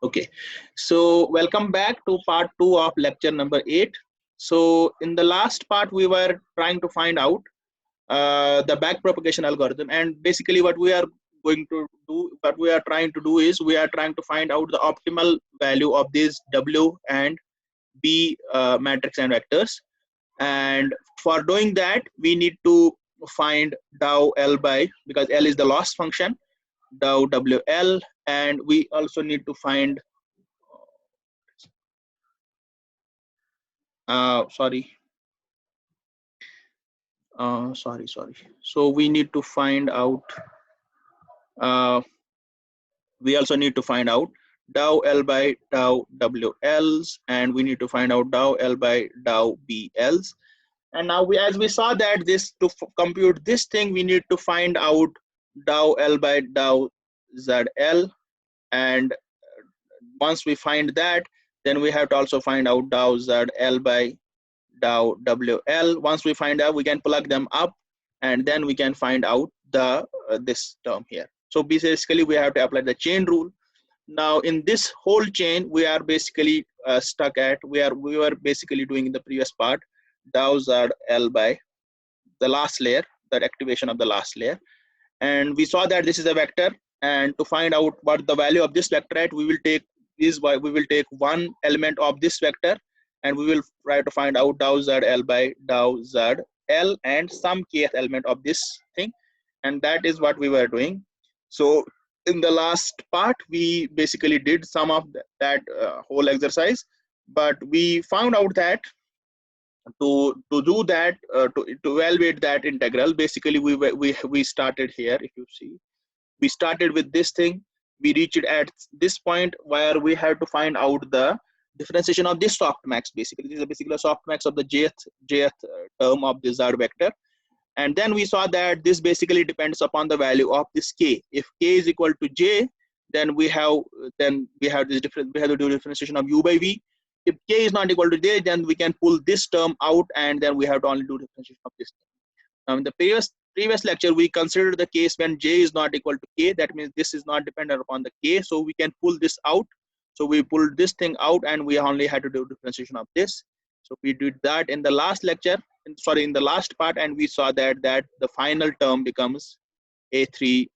Okay, so welcome back to part 2 of lecture number 8. So in the last part, we were trying to find out the backpropagation algorithm, and basically what we are going to do, what we are trying to do is we are trying to find out the optimal value of these W and B matrix and vectors. And for doing that, we need to find dow L by, because L is the loss function, dow WL, and we also need to find sorry sorry, so we need to find out uh, we also need to find out dow L by dow WLs, and we need to find out dow L by dow BLs. And now as we saw that this to compute this thing, we need to find out dow L by dow ZL, and once we find that, then we have to also find out dow ZL by dow WL. Once we find out, we can plug them up, and then we can find out the this term here. So basically, we have to apply the chain rule. Now, in this whole chain, we are basically stuck at we were basically doing in the previous part dow ZL by the last layer, that activation of the last layer, and we saw that this is a vector. And to find out what the value of this vector at, we will take one element of this vector, and we will try to find out dow ZL by dow ZL and some kth element of this thing, and that is what we were doing. So in the last part, we basically did some of that whole exercise, but we found out that to do that, to evaluate that integral, basically we started here. If you see, we started with this thing, we reached at this point where we have to find out the differentiation of this softmax. Basically, this is basically a softmax of the jth term of this z vector. And then we saw that this basically depends upon the value of this k. If k is equal to j, then we have this difference. We have to do differentiation of u by v. If k is not equal to j, then we can pull this term out, and then we have to only do differentiation of this. Now, in the previous lecture, we considered the case when j is not equal to k. That means this is not dependent upon the k, so we can pull this out. So we pulled this thing out, and we only had to do differentiation of this. So we did that in the last lecture, in the last part, and we saw that the final term becomes a3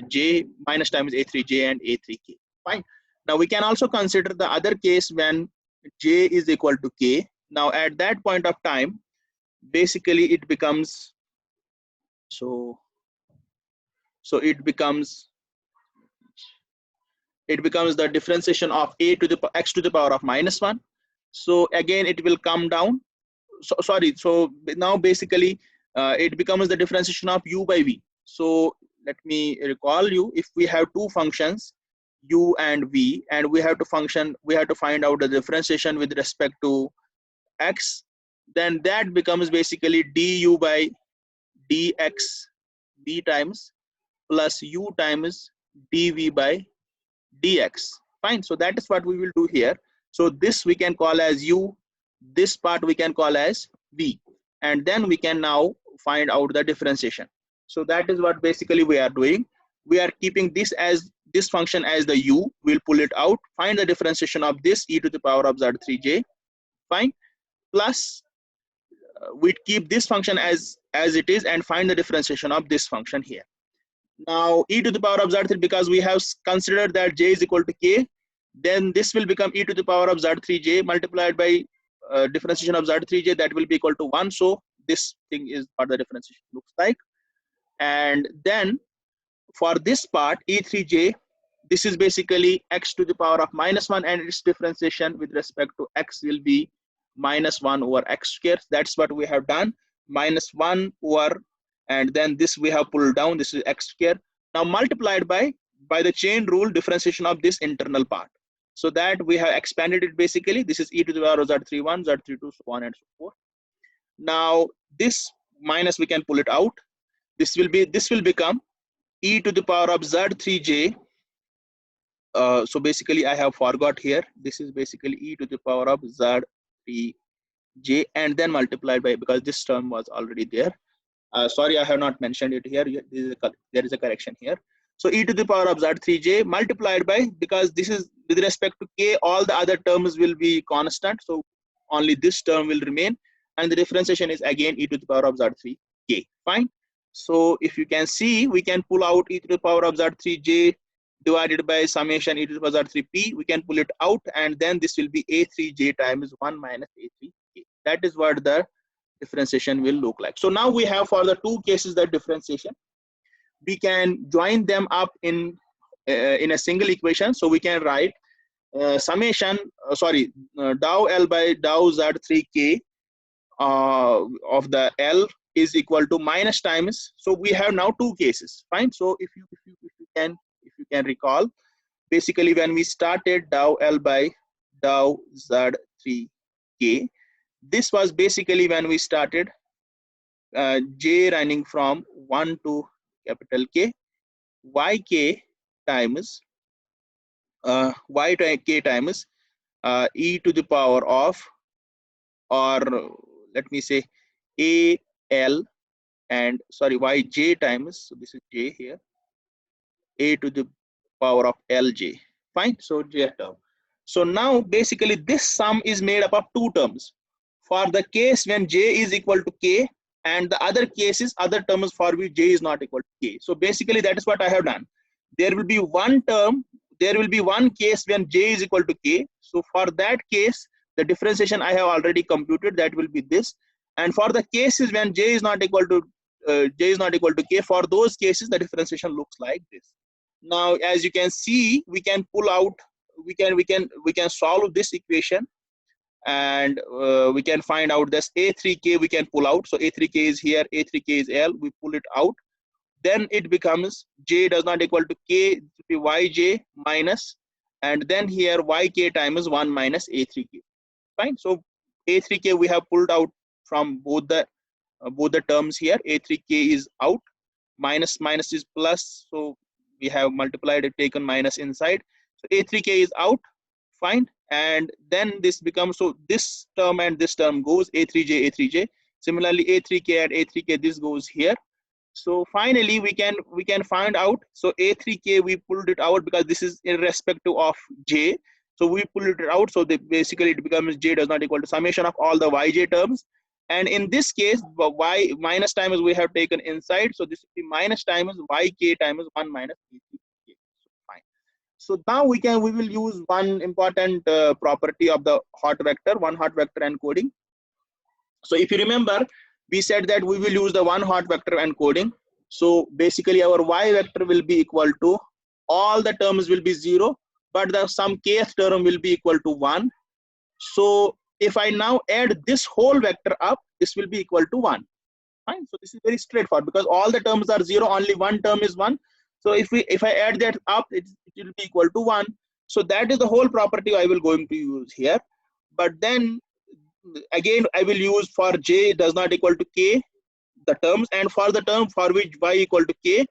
j minus times a3j and a3k. Fine. Now we can also consider the other case when j is equal to k. Now at that point of time, basically it becomes it becomes the differentiation of a to the x to the power of -1. So again it will come down. So now basically it becomes the differentiation of u by v. So let me recall you, if we have two functions u and v, and we have to find out the differentiation with respect to x, then that becomes basically du by dx b times plus u times dv by dx. Fine. So that is what we will do here. So this we can call as u, this part we can call as v, and then we can now find out the differentiation. So that is what basically we are doing. We are keeping this function as the u. We'll pull it out, find the differentiation of this e to the power of z3j. Fine. Plus we keep this function as it is and find the differentiation of this function here. Now e to the power of z3, because we have considered that j is equal to k, then this will become e to the power of z3j multiplied by differentiation of z3j, that will be equal to 1. So this thing is what the differentiation looks like. And then for this part e3j, this is basically x to the power of -1, and its differentiation with respect to x will be -1 over x square. That's what we have done, -1 over, and then this we have pulled down, this is x square, now multiplied by the chain rule differentiation of this internal part. So that we have expanded it. Basically this is e to the power of z31, z32, so on and so forth. Now this minus we can pull it out. This will become e to the power of z3j. So basically I have forgot here, this is basically e to the power of z3j, and then multiplied by, because this term was already there. Sorry, I have not mentioned it here. There is a correction here. So e to the power of z3j multiplied by, because this is with respect to k, all the other terms will be constant, so only this term will remain, and the differentiation is again e to the power of z3k. Fine. So if you can see, we can pull out e to the power of z3j divided by summation e to the power of z3p. We can pull it out, and then this will be a3j times 1 minus a3k. That is what the differentiation will look like. So now we have, for the two cases, the differentiation. We can join them up in a single equation. So we can write summation, dou L by dou Z3K of the L is equal to minus times. So we have now two cases. Fine. So if you can recall, basically when we started dou L by dou Z3K, this was basically when we started j running from 1 to capital K, yk times yk times e to the power of, or let me say al, and sorry, yj times, so this is j here, a to the power of lj. Fine. So j term. So now basically this sum is made up of two terms. For the case when j is equal to k, and the other cases, other terms for which j is not equal to k. So basically that is what I have done. There will be one term, there will be one case when j is equal to k. So for that case, the differentiation I have already computed, that will be this. And for the cases when j is not equal to k, for those cases the differentiation looks like this. Now as you can see, we can pull out, we can solve this equation, and we can find out this a3k we can pull out. So a3k is here, a3k is l, we pull it out, then it becomes j does not equal to k, it will be yj minus, and then here yk times 1 minus a3k. Fine. So a3k we have pulled out from both the terms here. A3k is out, minus is plus, so we have multiplied it, taken minus inside, so a3k is out. Fine. And then this becomes, so this term and this term goes, a3j. Similarly a3k and a3k, this goes here. So finally we can find out, so a3k we pulled it out because this is irrespective of j, so we pull it out. So basically it becomes j does not equal to summation of all the yj terms, and in this case y minus times we have taken inside, so this will be minus times yk times 1 minus a3k. So fine. So now we will use one important property of the hot vector, one hot vector encoding. So if you remember, we said that we will use the one hot vector encoding. So basically our y vector will be equal to, all the terms will be 0, but some kth term will be equal to 1. So if I now add this whole vector up, this will be equal to 1. Fine. So this is very straightforward because all the terms are 0, only one term is 1. So if I add that up, it will be equal to 1. So that is the whole property I will going to use here. But then again I will use, for j does not equal to k, the terms, and for the term for which y equal to k.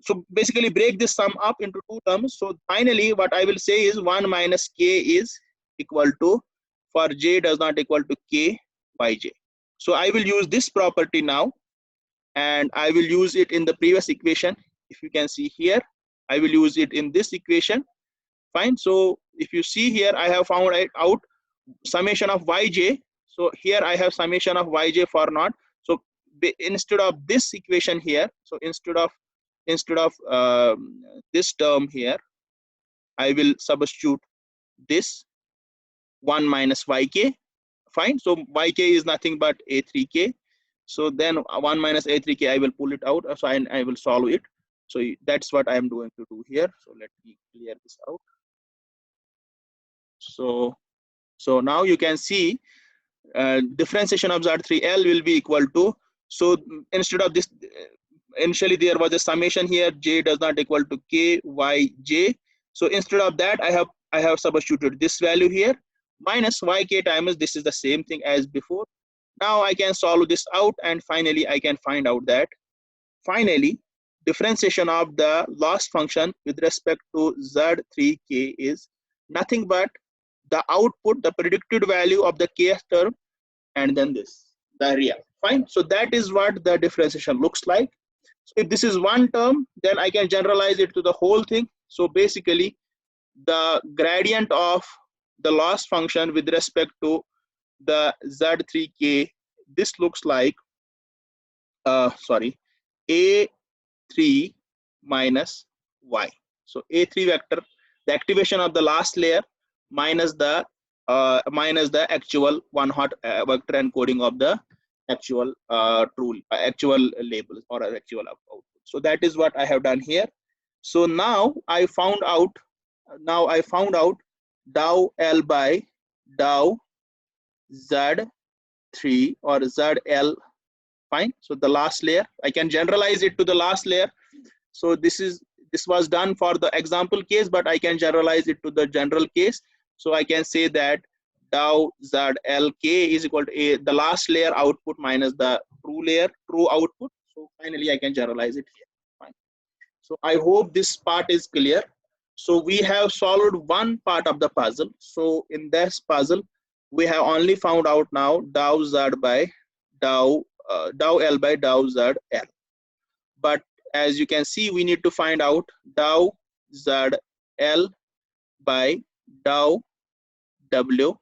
So basically break this sum up into two terms. So finally what I will say is 1 minus k is equal to, for j does not equal to k yj. So I will use this property now, and I will use it in the previous equation. If you can see here, I will use it in this equation. Fine. So if you see here, I have found out summation of yj. So here I have summation of yj for naught. So instead of this equation here, so instead of this term here, I will substitute this 1 minus yk. Fine. So yk is nothing but a3k. So then 1 minus a3k, I will pull it out. So I will solve it. So that's what I am going to do here. So let me clear this out. So now you can see differentiation of Z3L will be equal to, so instead of this, initially there was a summation here, j does not equal to k yj. So instead of that, I have substituted this value here, minus yk times, this is the same thing as before. Now I can solve this out, and finally I can find out that finally differentiation of the loss function with respect to Z3k is nothing but the output, the predicted value of the kth term, and then this, the area. Fine. So that is what the differentiation looks like. So if this is one term, then I can generalize it to the whole thing. So basically, the gradient of the loss function with respect to the Z3K, this looks like, A3 minus Y. So A3 vector, the activation of the last layer minus the actual one hot vector encoding of the actual actual labels or actual output. So that is what I have done here. So now I found out dou L by dou Z3 or ZL. Fine. So the last layer, I can generalize it to the last layer. So this was done for the example case, but I can generalize it to the general case. So I can say that dou ZLK is equal to the last layer output minus the true output. So finally I can generalize it here. Fine. So I hope this part is clear. So we have solved one part of the puzzle. So in this puzzle, we have only found out now dou Z by dou L by dou ZL. But as you can see, we need to find out dou ZL by dou WL.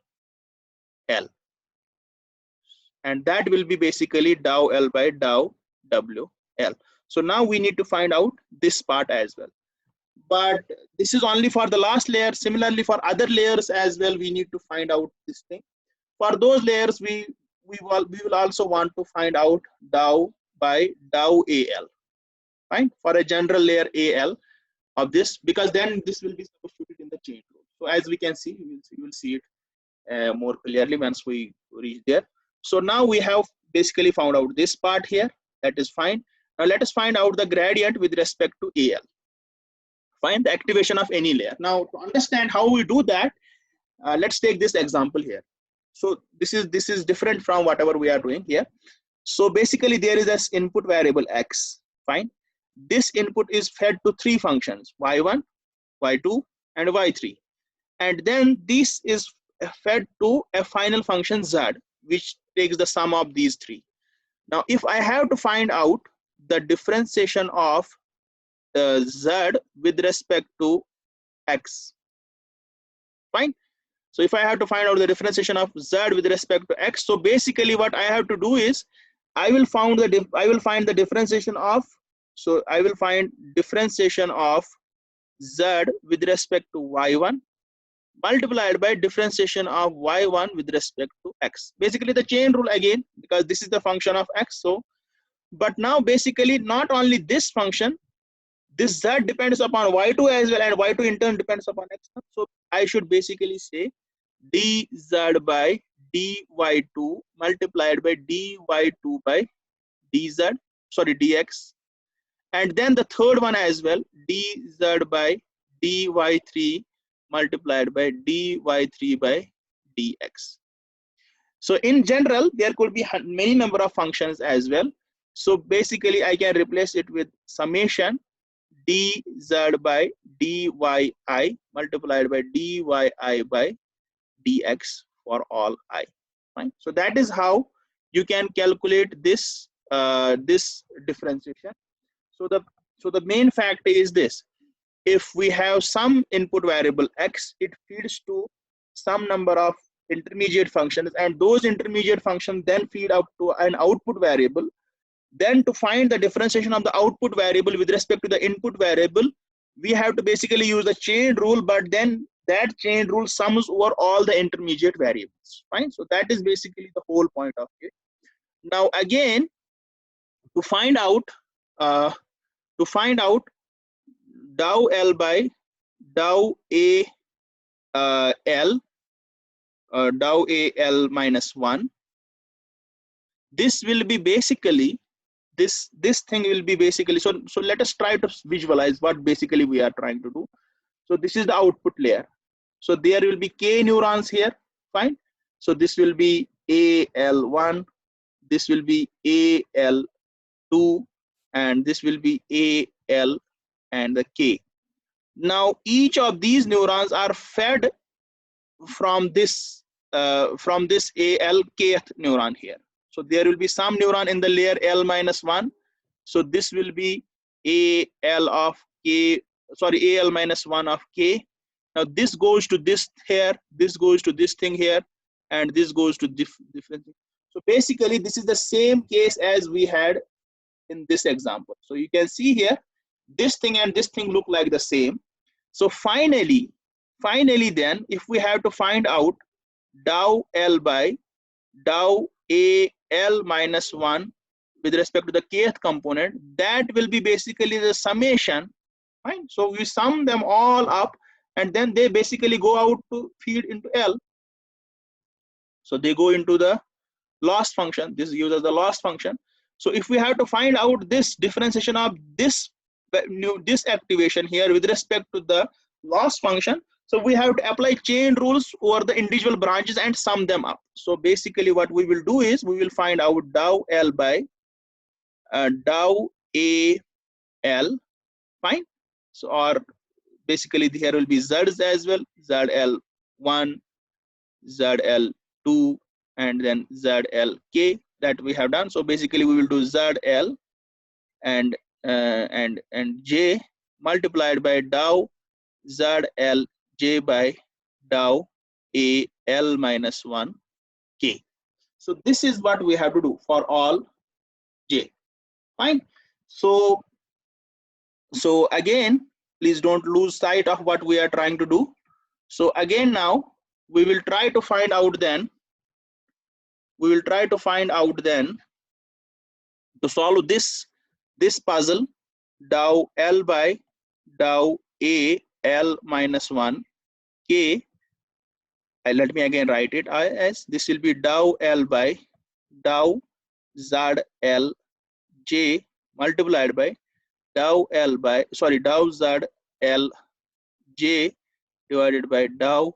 And that will be basically dou L by dou WL. So now we need to find out this part as well. But this is only for the last layer. Similarly, for other layers as well, we need to find out this thing. For those layers, we will also want to find out dou by dou AL. Fine, for a general layer AL of this, because then this will be substituted in the chain rule. So as we can see, you will see it more clearly once we reach there. So now we have basically found out this part here. That is fine. Now let us find out the gradient with respect to AL. Find the activation of any layer. Now to understand how we do that, let's take this example here. So this is different from whatever we are doing here. So basically there is this input variable X. Fine. This input is fed to three functions, Y1, Y2, and Y3. And then this is fed to a final function Z, which takes the sum of these three. Now, if I have to find out the differentiation of Z with respect to X, fine. So if I have to find out the differentiation of Z with respect to X, so basically what I have to do is I will find the differentiation of, so I will find differentiation of Z with respect to Y1 multiplied by differentiation of Y1 with respect to X. Basically the chain rule again, because this is the function of X. So, but now basically not only this function, this Z depends upon Y2 as well, and Y2 in turn depends upon X. So I should basically say dz by dy2 multiplied by dy2 by dx, and then the third one as well, dz by dy3 multiplied by dy3 by dx. So in general, there could be many number of functions as well. So basically I can replace it with summation dz by dyi multiplied by dyi by dx for all I. Fine. So that is how you can calculate this this differentiation. So the main fact is this: if we have some input variable X, it feeds to some number of intermediate functions, and those intermediate functions then feed up to an output variable. Then to find the differentiation of the output variable with respect to the input variable, we have to basically use the chain rule, but then that chain rule sums over all the intermediate variables. Fine. So that is basically the whole point of it. Now again, to find out dou L by dou AL minus 1, this will be basically this thing will be basically, so let us try to visualize what basically we are trying to do. So this is the output layer. So there will be k neurons here. Fine. So this will be AL1, this will be AL2, and this will be AL and the K. Now each of these neurons are fed from this AL kth neuron here. So there will be some neuron in the layer L minus 1, So this will be AL of K, sorry, AL minus 1 of K. Now this goes to this here, this goes to this thing here, and this goes to different thing. So basically this is the same case as we had in this example. So you can see here, this thing and this thing look like the same. So finally then, if we have to find out dou L by dou AL minus 1 with respect to the kth component, that will be basically the summation, right? So we sum them all up and then they basically go out to feed into L. So they go into the loss function. This gives us the loss function. So if we have to find out this differentiation of this activation here with respect to the loss function, so we have to apply chain rules over the individual branches and sum them up. So basically what we will do is we will find out dou L by dou AL, fine. So or basically here will be Z's as well, ZL1, ZL2, and then ZLK that we have done. So basically we will do ZL and J multiplied by dou ZLJ by dou AL minus 1 K. So this is what we have to do for all J, fine. So again, please don't lose sight of what we are trying to do. So again, now we will try to find out then, to solve this puzzle, dou L by dou AL minus 1 K. Let me again write it as this will be dou L by dou ZL J multiplied by dou L by, sorry, dou ZL J divided by dou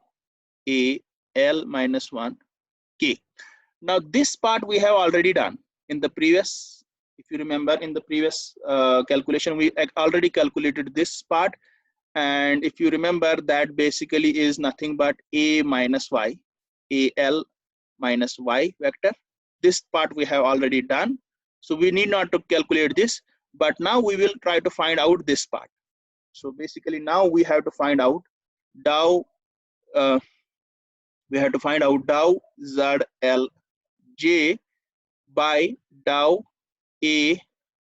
AL minus 1 K. Now this part we have already done in the previous, if you remember in the previous calculation, we already calculated this part. And if you remember, that basically is nothing but A minus Y, AL minus Y vector. This part we have already done. So we need not to calculate this, but now we will try to find out this part. So basically now we have to find out dou, dou ZL J by dou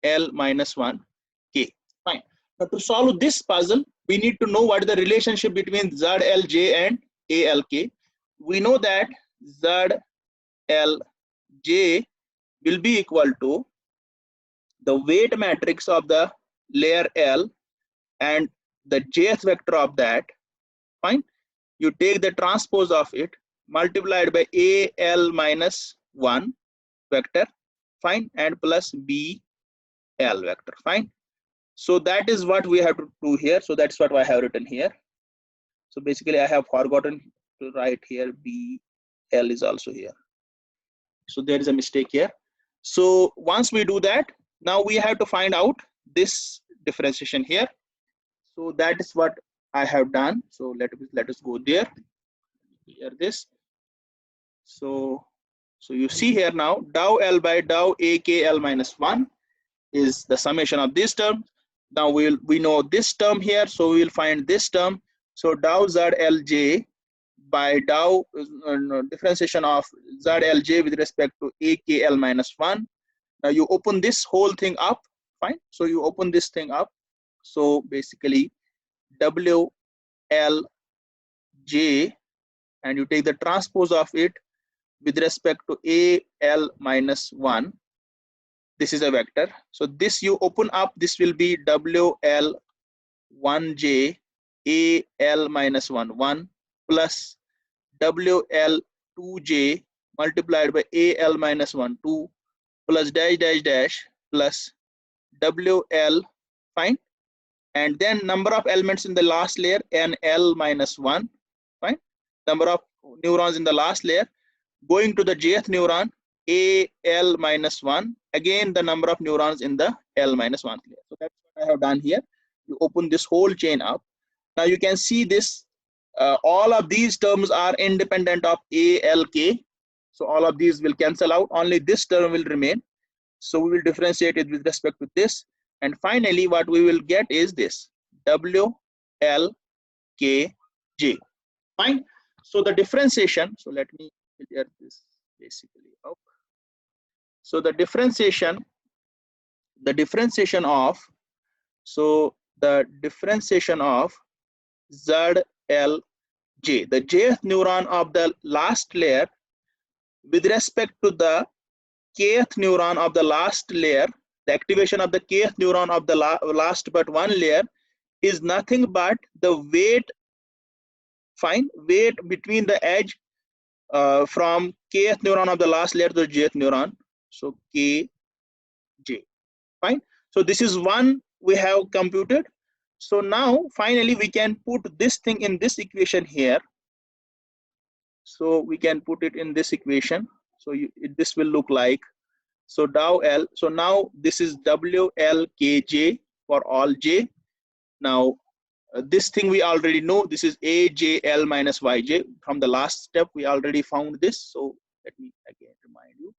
AL minus 1 K, fine. Now to solve this puzzle, we need to know what is the relationship between ZLJ and ALK. We know that ZLJ will be equal to the weight matrix of the layer L and the jth vector of that, fine. You take the transpose of it multiplied by AL minus 1 vector, fine, and plus BL vector, fine. So that is what we have to do here. So that's what I have written here. So basically I have forgotten to write here BL is also here. So there is a mistake here. So once we do that, now we have to find out this differentiation here. So that is what I have done. So let us go there. Here this. So you see here now dou L by dou AKL minus 1 is the summation of this term. Now we know this term here, so we will find this term. So dou ZLJ by dou differentiation of ZLJ with respect to AKL minus 1. Now you open this whole thing up, fine. So you open this thing up. So basically WLJ, and you take the transpose of it with respect to AL minus 1. This is a vector. So this you open up, this will be WL1J AL minus 1 plus WL2J multiplied by AL minus 1 2 plus dash dash dash plus WL, fine. And then number of elements in the last layer NL minus 1, fine. Number of neurons in the last layer going to the jth neuron AL minus 1, again the number of neurons in the L minus 1 layer. So that's what I have done here. You open this whole chain up. Now you can see this, all of these terms are independent of ALK. So all of these will cancel out, only this term will remain. So we will differentiate it with respect to this. And finally, what we will get is this W, L, K, J. Fine. So the differentiation, so let me clear this basically up. So the differentiation of, so the differentiation of Z, L, J, the jth neuron of the last layer with respect to the kth neuron of the last layer, the activation of the kth neuron of the last but one layer is nothing but the weight, fine, weight between the edge from kth neuron of the last layer to the jth neuron. So K, J, fine. So this is one we have computed. So now finally we can put this thing in this equation here. So we can put it in this equation. So this will look like, so dow L, so now this is W, L, K, J for all J. Now this thing we already know, this is A, J, L minus Yj. From the last step we already found this. So let me again remind you,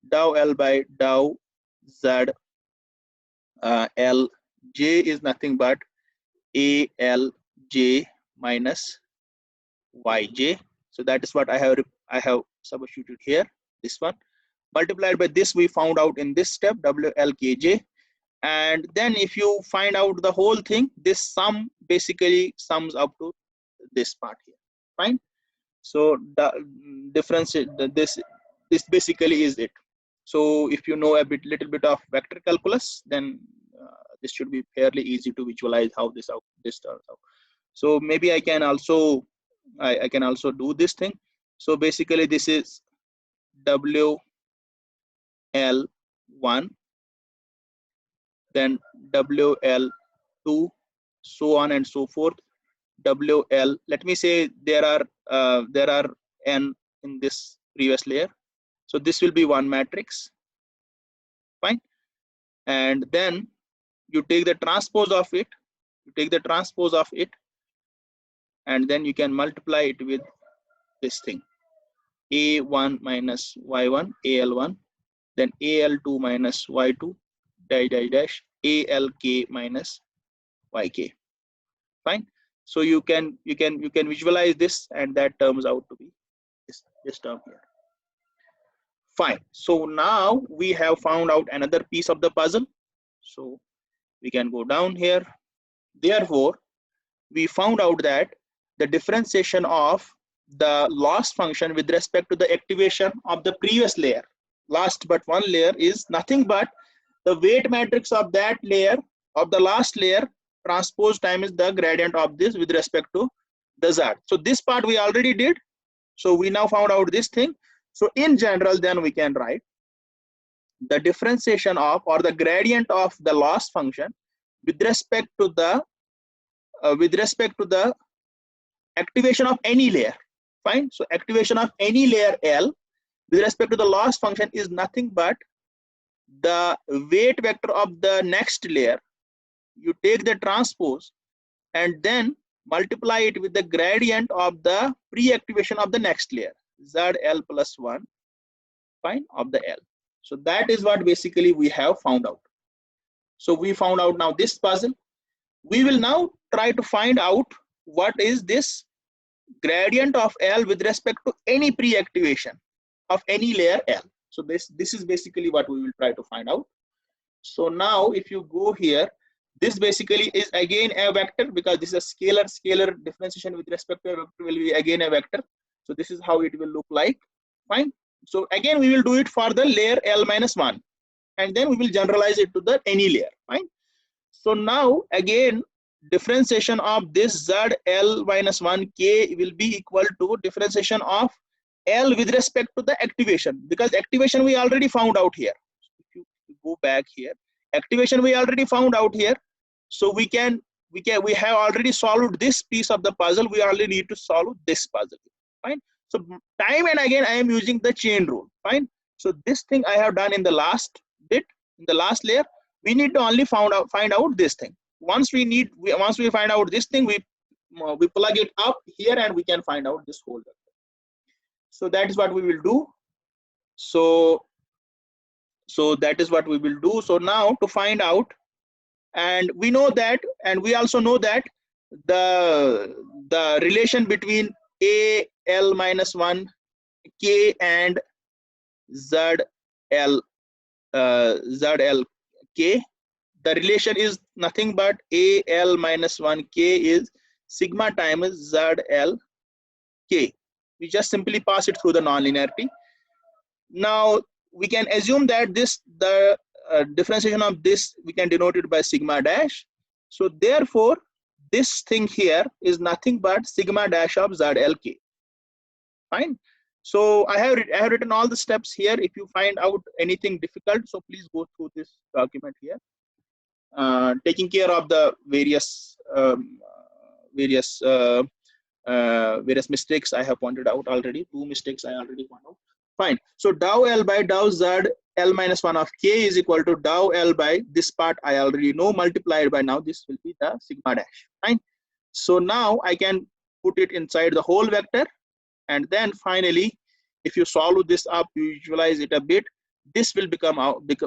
dow L by dow Z L J is nothing but A, L, J minus Yj. So that is what I have substituted here, this one. Multiplied by this we found out in this step, WLKJ. And then if you find out the whole thing, this sum basically sums up to this part here, fine. So the difference, this basically is it. So if you know a little bit of vector calculus, then this should be fairly easy to visualize how this turns out. So maybe I can also do this thing. So basically this is WL1, then WL2, so on and so forth. WL, let me say there are n in this previous layer. So this will be one matrix, fine. And then you take the transpose of it, and then you can multiply it with this thing, A1 minus Y1, AL1, then AL2 minus Y2, dash, ALK minus YK, fine. So you can visualize this, and that turns out to be this term here, fine. So now we have found out another piece of the puzzle. So we can go down here. Therefore, we found out that the differentiation of the loss function with respect to the activation of the previous layer, last but one layer, is nothing but the weight matrix of that layer, of the last layer, transpose times the gradient of this with respect to the Z. So this part we already did. So we now found out this thing. So in general, then we can write the differentiation of, or the gradient of, the loss function with respect to the activation of any layer, fine. So activation of any layer L with respect to the loss function is nothing but the weight vector of the next layer. You take the transpose and then multiply it with the gradient of the pre-activation of the next layer, ZL plus 1, fine, of the L. So that is what basically we have found out. So we found out now this puzzle. We will now try to find out what is this gradient of L with respect to any pre-activation of any layer L. So this is basically what we will try to find out. So now if you go here, this basically is again a vector, because this is a scalar differentiation with respect to a vector will be again a vector. So this is how it will look like, fine. So again we will do it for the layer L minus 1, and then we will generalize it to the any layer, fine. So now again differentiation of this Z L minus 1 K will be equal to differentiation of L with respect to the activation, because activation we already found out here. If you go back here, activation we already found out here. So we have already solved this piece of the puzzle. We only need to solve this puzzle, fine. So time and again I am using the chain rule, fine. So this thing I have done in the last bit, in the last layer. We need to only find out this thing. Once we find out this thing, we plug it up here and we can find out this whole vector. So that is what we will do. So So that is what we will do. So now to find out, and we know that, and we also know that the relation between a l minus 1 k and z l zl k, the relation is nothing but a l minus 1 k is sigma times zl k. We just simply pass it through the nonlinearity. Now we can assume that the differentiation of this we can denote it by sigma dash. So therefore this thing here is nothing but sigma dash of zlk. Fine. So I have written all the steps here. If you find out anything difficult, so please go through this document here, taking care of the various various mistakes I have pointed out already. 2 mistakes I already pointed out. Fine. So dou L by dou Z L minus 1 of K is equal to dou L by this part I already know multiplied by now this will be the sigma dash. Fine. So now I can put it inside the whole vector, and then finally if you solve this up, you visualize it a bit, this will become out this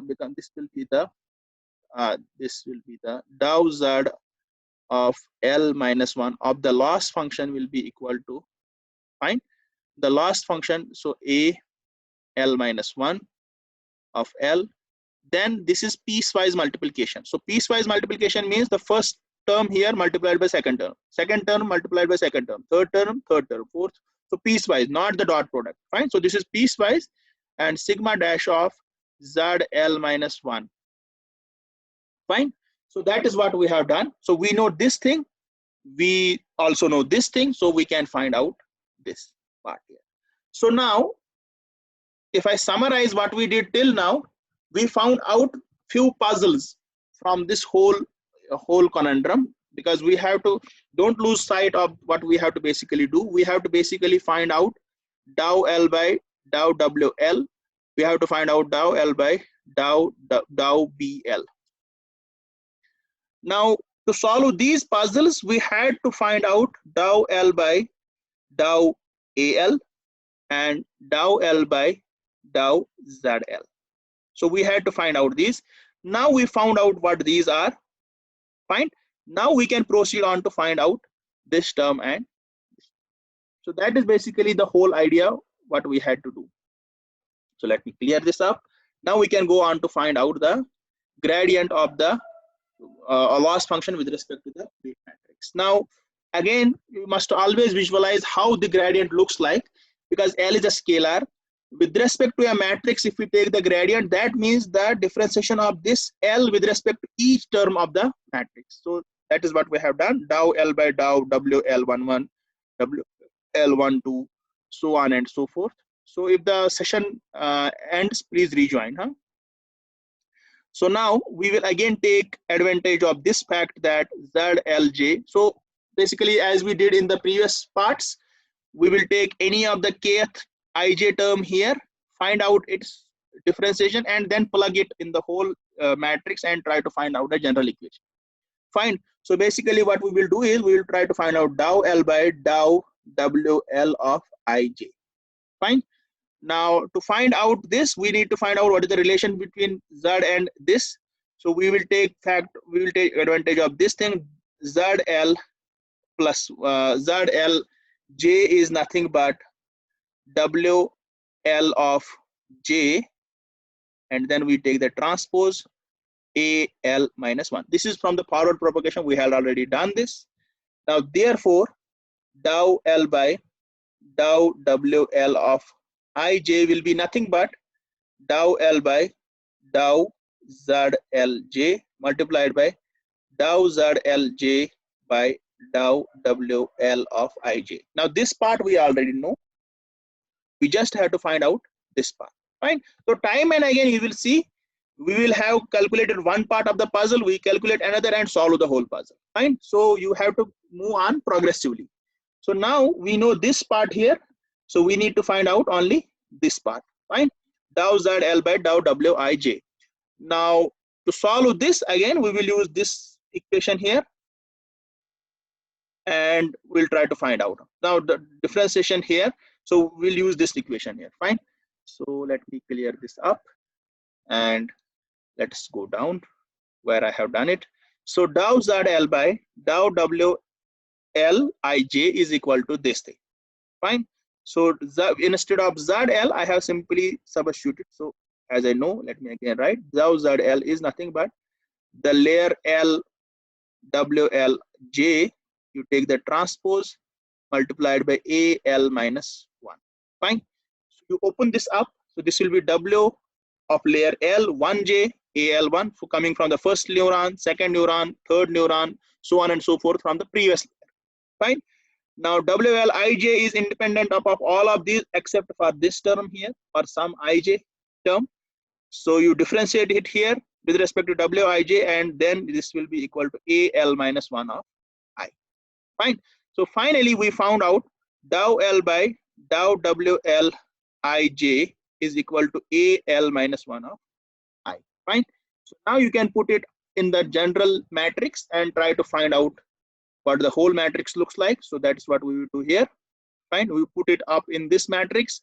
will be the dou Z of L minus 1 of the loss function will be equal to, fine, the loss function, so a L minus 1 of L, then this is piecewise multiplication. So piecewise multiplication means the first term here multiplied by second term multiplied by second term, third term, fourth. So piecewise, not the dot product. Fine. So this is piecewise, and sigma dash of ZL minus 1. Fine. So that is what we have done. So we know this thing. We also know this thing. So we can find out this part here. So now, if I summarize what we did till now, we found out few puzzles from this whole conundrum, because we have to, don't lose sight of what we have to basically do. We have to basically find out dou L by dou WL. We have to find out dou L by dou BL. Now to solve these puzzles, we had to find out dou L by dou AL and dou L by dou ZL. So we had to find out these. Now we found out what these are. Fine. Now we can proceed on to find out this term, and so that is basically the whole idea what we had to do. So let me clear this up. Now we can go on to find out the gradient of the loss function with respect to the weight matrix. Now again, you must always visualize how the gradient looks like, because L is a scalar. With respect to a matrix, if we take the gradient, that means the differentiation of this L with respect to each term of the matrix. So that is what we have done. Dou L by dou WL11, WL12, so on and so forth. So if the session ends, please rejoin. So now we will again take advantage of this fact that ZLJ. So basically, as we did in the previous parts, we will take any of the kth ij term here, find out its differentiation, and then plug it in the whole matrix and try to find out the general equation. Fine. So basically what we will do is we will try to find out dou L by dou WL of ij. Fine. Now to find out this, we need to find out what is the relation between Z and this. So we will take advantage of this thing. ZL plus ZL J is nothing but WL of J, and then we take the transpose AL minus 1. This is from the forward propagation. We had already done this. Now therefore dou L by dou WL of ij will be nothing but dou L by dou ZLJ multiplied by dou ZLJ by dou WL of ij. Now this part we already know. We just have to find out this part. Fine. So time and again you will see we will have calculated one part of the puzzle, we calculate another and solve the whole puzzle. Fine. So you have to move on progressively. So now we know this part here. So we need to find out only this part. Fine. Dou ZL by dou Wij. Now to solve this, again we will use this equation here, and we'll try to find out now the differentiation here. So we'll use this equation here. Fine. So let me clear this up. and let's go down where I have done it. So dow ZL by dow WL IJ is equal to this thing. Fine. So instead of ZL, I have simply substituted. So as I know, let me again write dow ZL is nothing but the layer L WLJ. You take the transpose multiplied by AL minus 1. Fine. So you open this up. So this will be W of layer L 1J AL1 for coming from the first neuron, second neuron, third neuron, so on and so forth from the previous layer. Fine. Now WLIJ is independent of all of these except for this term here or some IJ term. So you differentiate it here with respect to WIJ and then this will be equal to AL minus 1 of I. Fine. So finally we found out dow L by dow WLIJ is equal to AL minus 1 of I. Fine. So now you can put it in the general matrix and try to find out what the whole matrix looks like. So that's what we will do here. Fine. We put it up in this matrix.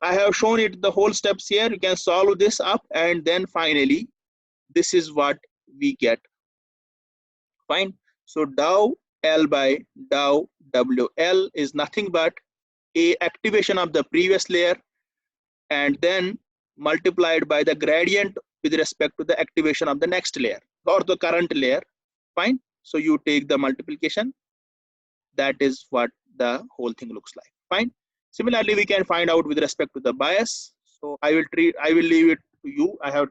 I have shown it the whole steps here. You can solve this up and then finally this is what we get. Fine. So dow L by dow WL is nothing but a activation of the previous layer and then multiplied by the gradient with respect to the activation of the next layer or the current layer. Fine. So you take the multiplication. That is what the whole thing looks like. Fine. Similarly, we can find out with respect to the bias. So I will leave it to you. I have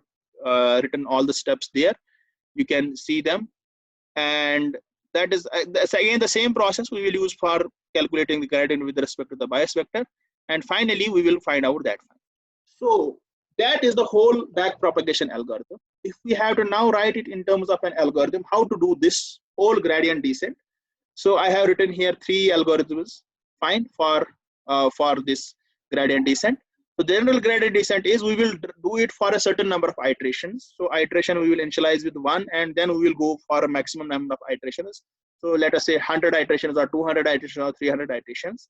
written all the steps there. You can see them, and that's again the same process we will use for calculating the gradient with respect to the bias vector. And finally, we will find out that. So that is the whole backpropagation algorithm. If we have to now write it in terms of an algorithm, how to do this whole gradient descent. So I have written here 3 algorithms, fine, for this gradient descent. So the general gradient descent is we will do it for a certain number of iterations. So iteration we will initialize with 1 and then we will go for a maximum number of iterations. So let us say 100 iterations or 200 iterations or 300 iterations.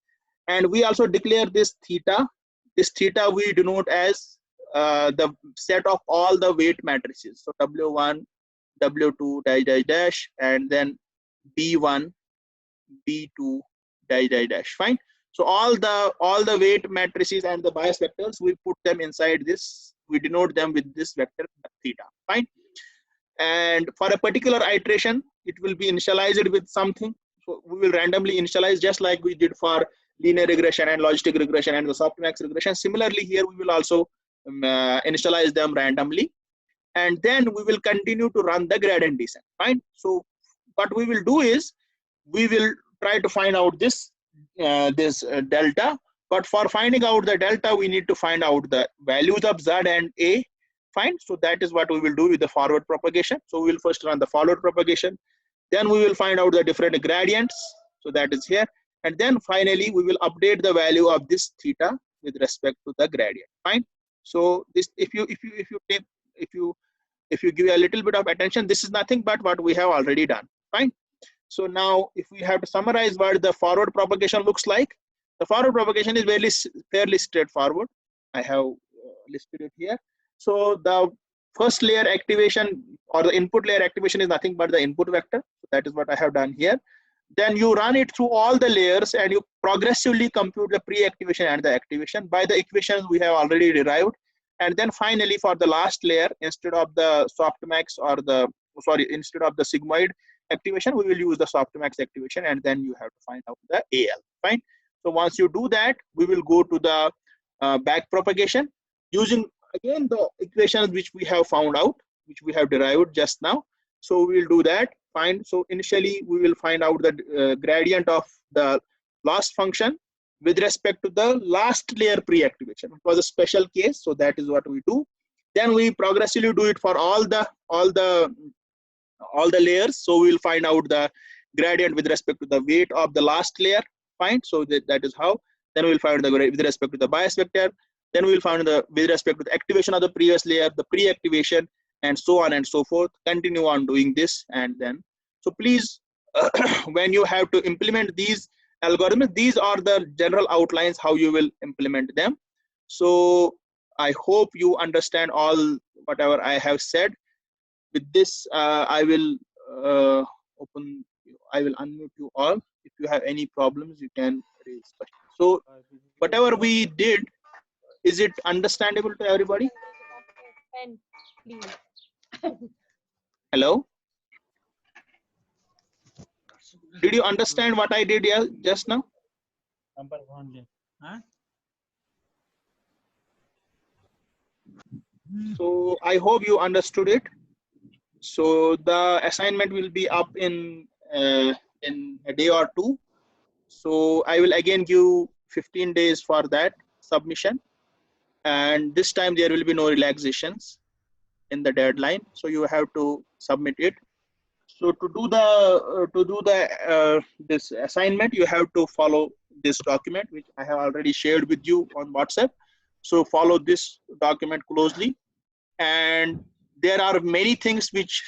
And we also declare this theta. This theta we denote as the set of all the weight matrices. So W1, W2 dash dash dash and then B1, B2 dash dash dash. Fine. So all the weight matrices and the bias vectors, we put them inside this. We denote them with this vector theta. Fine. And for a particular iteration, it will be initialized with something. So we will randomly initialize just like we did for linear regression and logistic regression and the softmax regression. Similarly, here we will also initialize them randomly, and then we will continue to run the gradient descent. Fine. So what we will do is we will try to find out this delta, but for finding out the delta we need to find out the values of Z and A. Fine. So that is what we will do with the forward propagation. So we will first run the forward propagation, then we will find out the different gradients. So that is here, and then finally we will update the value of this theta with respect to the gradient. Fine. So this, if you give a little bit of attention, this is nothing but what we have already done. Fine. So now if we have to summarize what the forward propagation looks like, the forward propagation is fairly straightforward. I have listed it here. So the first layer activation or the input layer activation is nothing but the input vector. So that is what I have done here. Then you run it through all the layers and you progressively compute the pre-activation and the activation by the equations we have already derived. And then finally for the last layer, instead of the softmax or instead of the sigmoid activation, we will use the softmax activation, and then you have to find out the AL. Fine. So once you do that, we will go to the back propagation using again the equations which we have found out, which we have derived just now. So we will do that. Fine. So initially we will find out the gradient of the loss function with respect to the last layer pre-activation. It was a special case, so that is what we do. Then we progressively do it for all the layers. So we will find out the gradient with respect to the weight of the last layer. Fine. So that is how. Then we will find the with respect to the bias vector. Then we will find the with respect to the activation of the previous layer, the pre-activation, and so on and so forth. Continue on doing this, and then so please when you have to implement these algorithms, these are the general outlines how you will implement them. So I hope you understand all whatever I have said. With this, I will unmute you all. If you have any problems, you can raise questions. So whatever we did, is it understandable to everybody? Hello? Did you understand what I did just now? So I hope you understood it. So the assignment will be up in a day or two. So I will again give 15 days for that submission, and this time there will be no relaxations in the deadline. So you have to submit it. So to do this assignment, you have to follow this document, which I have already shared with you on WhatsApp. So follow this document closely. And there are many things which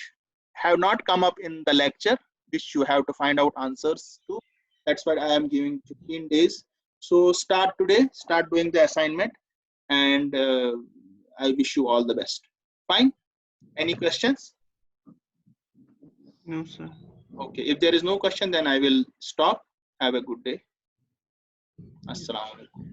have not come up in the lecture, which you have to find out answers to. That's why I am giving 15 days. So start today, start doing the assignment, and I wish you all the best. Fine? Any questions? No, sir. Okay, if there is no question, then I will stop. Have a good day. Assalamu alaikum.